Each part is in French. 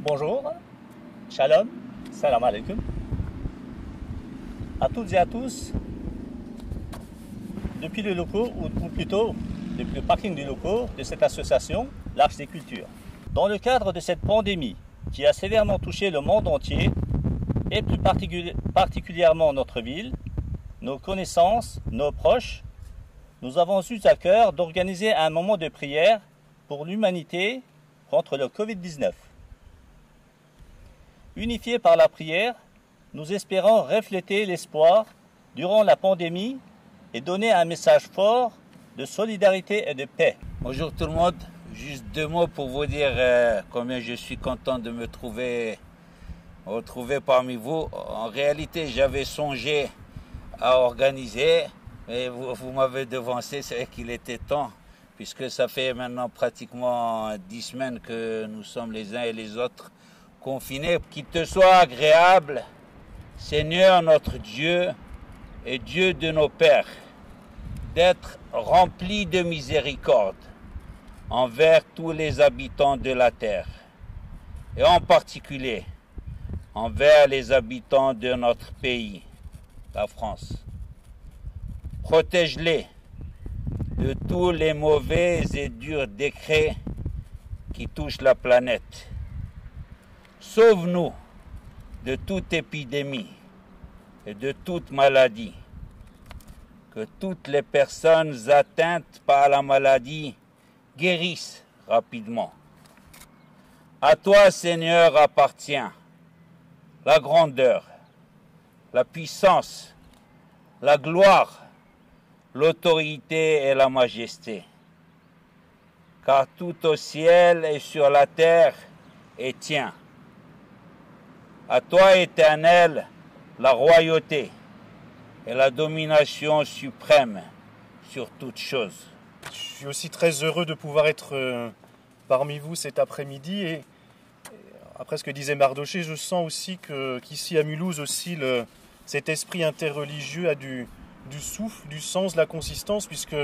Bonjour, shalom, salam alaikum à toutes et à tous. Depuis les locaux, ou plutôt depuis le parking des locaux de cette association, l'Arche des Cultures. Dans le cadre de cette pandémie qui a sévèrement touché le monde entier, et plus particulièrement notre ville, nos connaissances, nos proches, nous avons eu à cœur d'organiser un moment de prière pour l'humanité contre le Covid-19. Unifiés par la prière, nous espérons refléter l'espoir durant la pandémie et donner un message fort de solidarité et de paix. Bonjour tout le monde, juste 2 mots pour vous dire combien je suis content de me retrouver parmi vous. En réalité, j'avais songé à organiser, mais vous m'avez devancé, c'est vrai qu'il était temps, puisque ça fait maintenant pratiquement 10 semaines que nous sommes les uns et les autres confinés. Qu'il te soit agréable, Seigneur notre Dieu et Dieu de nos pères, d'être rempli de miséricorde envers tous les habitants de la terre, et en particulier envers les habitants de notre pays, la France. Protège-les de tous les mauvais et durs décrets qui touchent la planète. Sauve-nous de toute épidémie et de toute maladie. Que toutes les personnes atteintes par la maladie guérissent rapidement. À toi, Seigneur, appartient la grandeur, la puissance, la gloire, l'autorité et la majesté. Car tout au ciel et sur la terre est tien. À toi, Éternel, la royauté et la domination suprême sur toutes choses. Je suis aussi très heureux de pouvoir être parmi vous cet après-midi et après ce que disait Mardoché, je sens aussi qu'ici à Mulhouse aussi cet esprit interreligieux a du souffle, du sens, de la consistance, puisque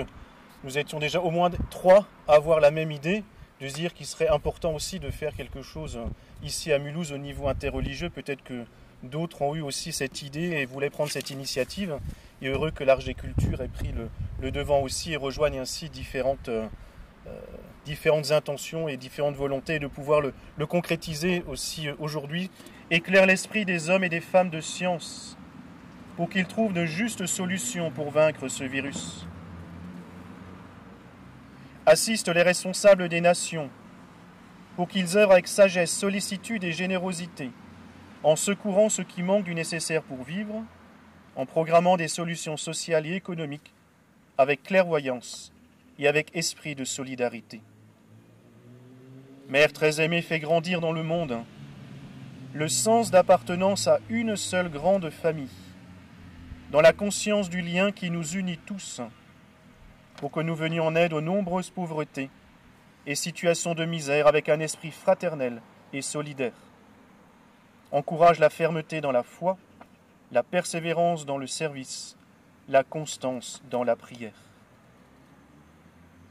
nous étions déjà au moins 3 à avoir la même idée, de se dire qu'il serait important aussi de faire quelque chose ici à Mulhouse au niveau interreligieux. Peut-être que d'autres ont eu aussi cette idée et voulaient prendre cette initiative. Et heureux que l'Arche des Cultures ait pris le devant aussi et rejoigne ainsi différentes intentions et différentes volontés de pouvoir le concrétiser aussi aujourd'hui. Éclaire l'esprit des hommes et des femmes de science pour qu'ils trouvent de justes solutions pour vaincre ce virus. Assiste les responsables des nations pour qu'ils œuvrent avec sagesse, sollicitude et générosité, en secourant ceux qui manquent du nécessaire pour vivre, en programmant des solutions sociales et économiques avec clairvoyance et avec esprit de solidarité. Mère très aimée, fais grandir dans le monde le sens d'appartenance à une seule grande famille, dans la conscience du lien qui nous unit tous, pour que nous venions en aide aux nombreuses pauvretés et situations de misère avec un esprit fraternel et solidaire. Encourage la fermeté dans la foi, la persévérance dans le service, la constance dans la prière.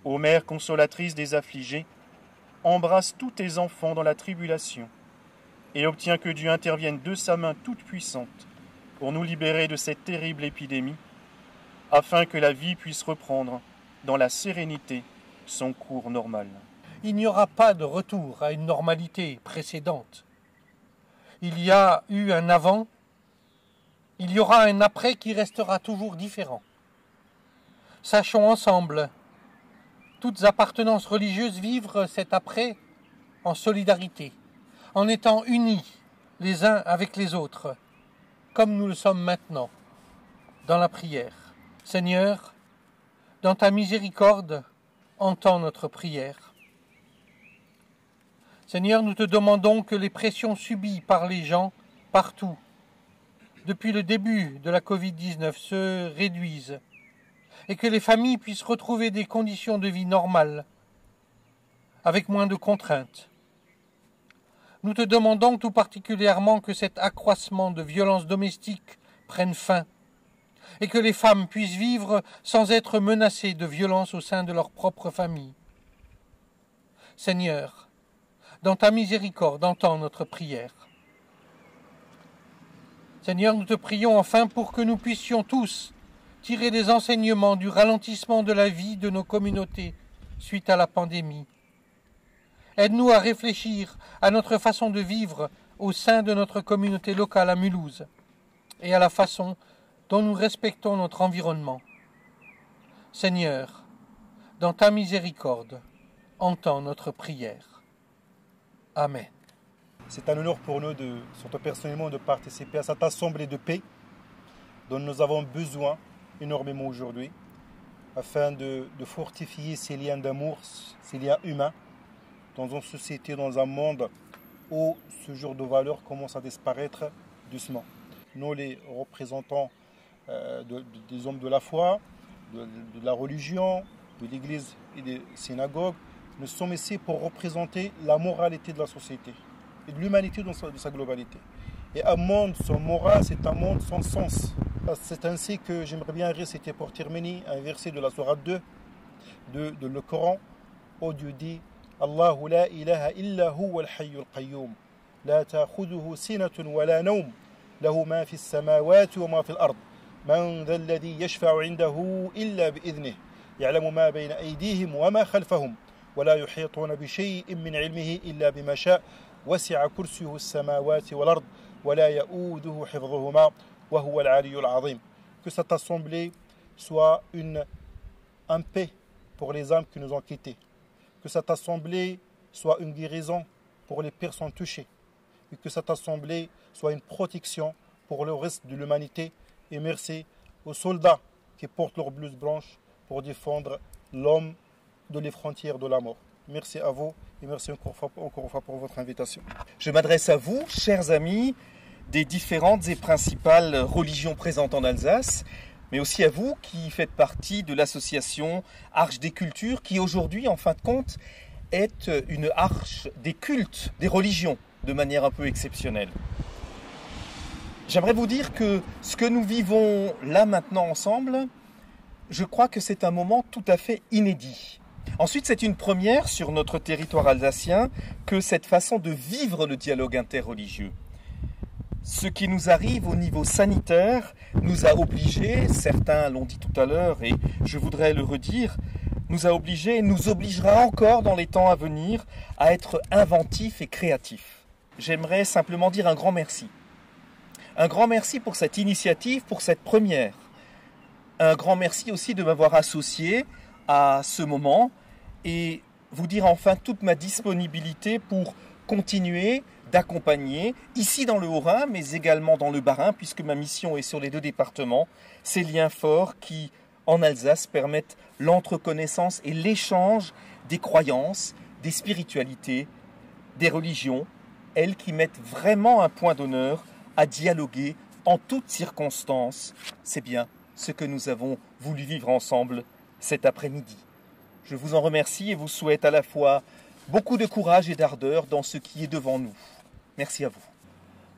Ô Mère consolatrice des affligés, embrasse tous tes enfants dans la tribulation et obtiens que Dieu intervienne de sa main toute puissante pour nous libérer de cette terrible épidémie, afin que la vie puisse reprendre dans la sérénité son cours normal. Il n'y aura pas de retour à une normalité précédente. Il y a eu un avant, il y aura un après qui restera toujours différent. Sachons ensemble, toutes appartenances religieuses, vivre cet après en solidarité, en étant unis les uns avec les autres, comme nous le sommes maintenant, dans la prière. Seigneur, dans ta miséricorde, entends notre prière. Seigneur, nous te demandons que les pressions subies par les gens partout, depuis le début de la Covid-19, se réduisent et que les familles puissent retrouver des conditions de vie normales, avec moins de contraintes. Nous te demandons tout particulièrement que cet accroissement de violences domestiques prenne fin et que les femmes puissent vivre sans être menacées de violences au sein de leur propre famille. Seigneur, dans ta miséricorde, entends notre prière. Seigneur, nous te prions enfin pour que nous puissions tous tirer des enseignements du ralentissement de la vie de nos communautés suite à la pandémie. Aide-nous à réfléchir à notre façon de vivre au sein de notre communauté locale à Mulhouse et à la façon dont nous respectons notre environnement. Seigneur, dans ta miséricorde, entends notre prière. Amen. C'est un honneur pour nous, surtout personnellement, de participer à cette assemblée de paix dont nous avons besoin énormément aujourd'hui, afin de fortifier ces liens d'amour, ces liens humains, dans une société, dans un monde où ce genre de valeurs commence à disparaître doucement. Nous, les représentants des hommes de la foi, de la religion, de l'Église et des synagogues, nous sommes ici pour représenter la moralité de la société et de l'humanité dans sa globalité. Et un monde sans morale, c'est un monde sans sens. C'est ainsi que j'aimerais bien réciter pour terminer un verset de la sourate 2 de le Coran, où Dieu dit Allahu la ilaha illa huwa al-hayyul qayyum, la ta'khudhuhu sinatun wa la nawm, lahu ma fi as-samawati wa ma fi al-ard, man dha alladhi yashfa'u 'indahu illa bi'idhnihi, ya'lamu ma bayna aydihim wa ma khalfahum, wa la yuhituna bi shay'in min 'ilmihi illa bima sha'a, wasi'a kursiyyuhu as-samawati wal ard, wa la ya'uduhu hifdhuhuma. Que cette assemblée soit un paix pour les âmes qui nous ont quittés. Que cette assemblée soit une guérison pour les personnes touchées. Et que cette assemblée soit une protection pour le reste de l'humanité. Et merci aux soldats qui portent leur blouse blanche pour défendre l'homme de les frontières de la mort. Merci à vous et merci encore une fois pour votre invitation. Je m'adresse à vous, chers amis, des différentes et principales religions présentes en Alsace, mais aussi à vous qui faites partie de l'association Arche des Cultures, qui aujourd'hui, en fin de compte, est une arche des cultes, des religions, de manière un peu exceptionnelle. J'aimerais vous dire que ce que nous vivons là maintenant ensemble, je crois que c'est un moment tout à fait inédit. Ensuite, c'est une première sur notre territoire alsacien que cette façon de vivre le dialogue interreligieux. Ce qui nous arrive au niveau sanitaire nous a obligés, certains l'ont dit tout à l'heure et je voudrais le redire, nous a obligés et nous obligera encore dans les temps à venir à être inventifs et créatifs. J'aimerais simplement dire un grand merci. Un grand merci pour cette initiative, pour cette première. Un grand merci aussi de m'avoir associé à ce moment et vous dire enfin toute ma disponibilité pour continuer d'accompagner, ici dans le Haut-Rhin, mais également dans le Bas-Rhin, puisque ma mission est sur les deux départements, ces liens forts qui, en Alsace, permettent l'entreconnaissance et l'échange des croyances, des spiritualités, des religions, elles qui mettent vraiment un point d'honneur à dialoguer en toutes circonstances. C'est bien ce que nous avons voulu vivre ensemble cet après-midi. Je vous en remercie et vous souhaite à la fois beaucoup de courage et d'ardeur dans ce qui est devant nous. Merci à vous.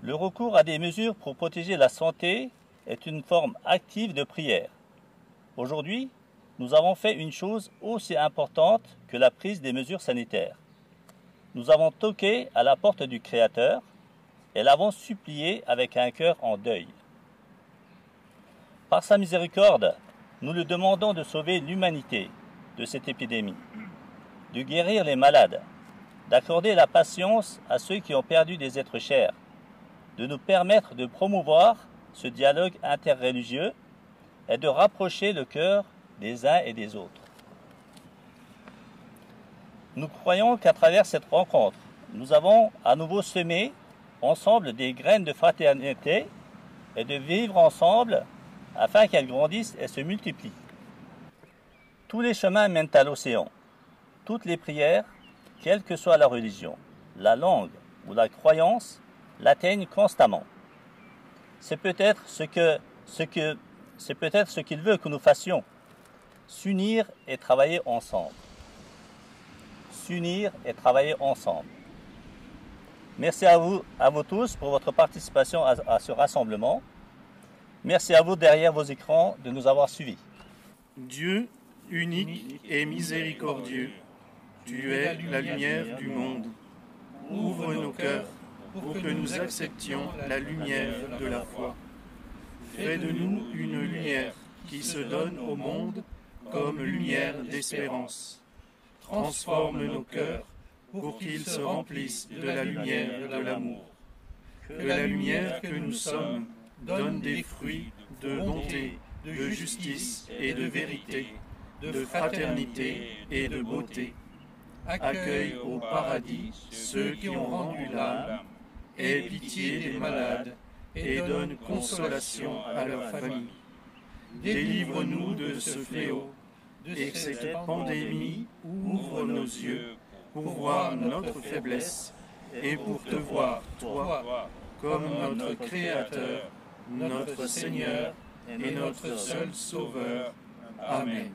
Le recours à des mesures pour protéger la santé est une forme active de prière. Aujourd'hui, nous avons fait une chose aussi importante que la prise des mesures sanitaires. Nous avons toqué à la porte du Créateur et l'avons supplié avec un cœur en deuil. Par sa miséricorde, nous lui demandons de sauver l'humanité de cette épidémie, de guérir les malades, d'accorder la patience à ceux qui ont perdu des êtres chers, de nous permettre de promouvoir ce dialogue interreligieux et de rapprocher le cœur des uns et des autres. Nous croyons qu'à travers cette rencontre, nous avons à nouveau semé ensemble des graines de fraternité et de vivre ensemble afin qu'elles grandissent et se multiplient. Tous les chemins mènent à l'océan. Toutes les prières, quelle que soit la religion, la langue ou la croyance, l'atteignent constamment. C'est peut-être ce qu'il veut que nous fassions, s'unir et travailler ensemble. S'unir et travailler ensemble. Merci à vous tous pour votre participation à ce rassemblement. Merci à vous derrière vos écrans de nous avoir suivis. Dieu, unique et miséricordieux, tu es la lumière du monde. ouvre nos cœurs pour que nous acceptions la lumière de la foi. Fais de nous une lumière qui se donne au monde comme lumière d'espérance. Transforme nos cœurs pour qu'ils se remplissent de la lumière de l'amour. Que la lumière que nous sommes donne des fruits de bonté, de justice et de vérité, de fraternité et de beauté. Accueille au paradis ceux qui ont rendu l'âme, aie pitié des malades et donne consolation à leur famille. Délivre-nous de ce fléau, et que cette pandémie ouvre nos yeux pour voir notre faiblesse et pour te voir, toi, comme notre Créateur, notre Seigneur et notre seul Sauveur. Amen.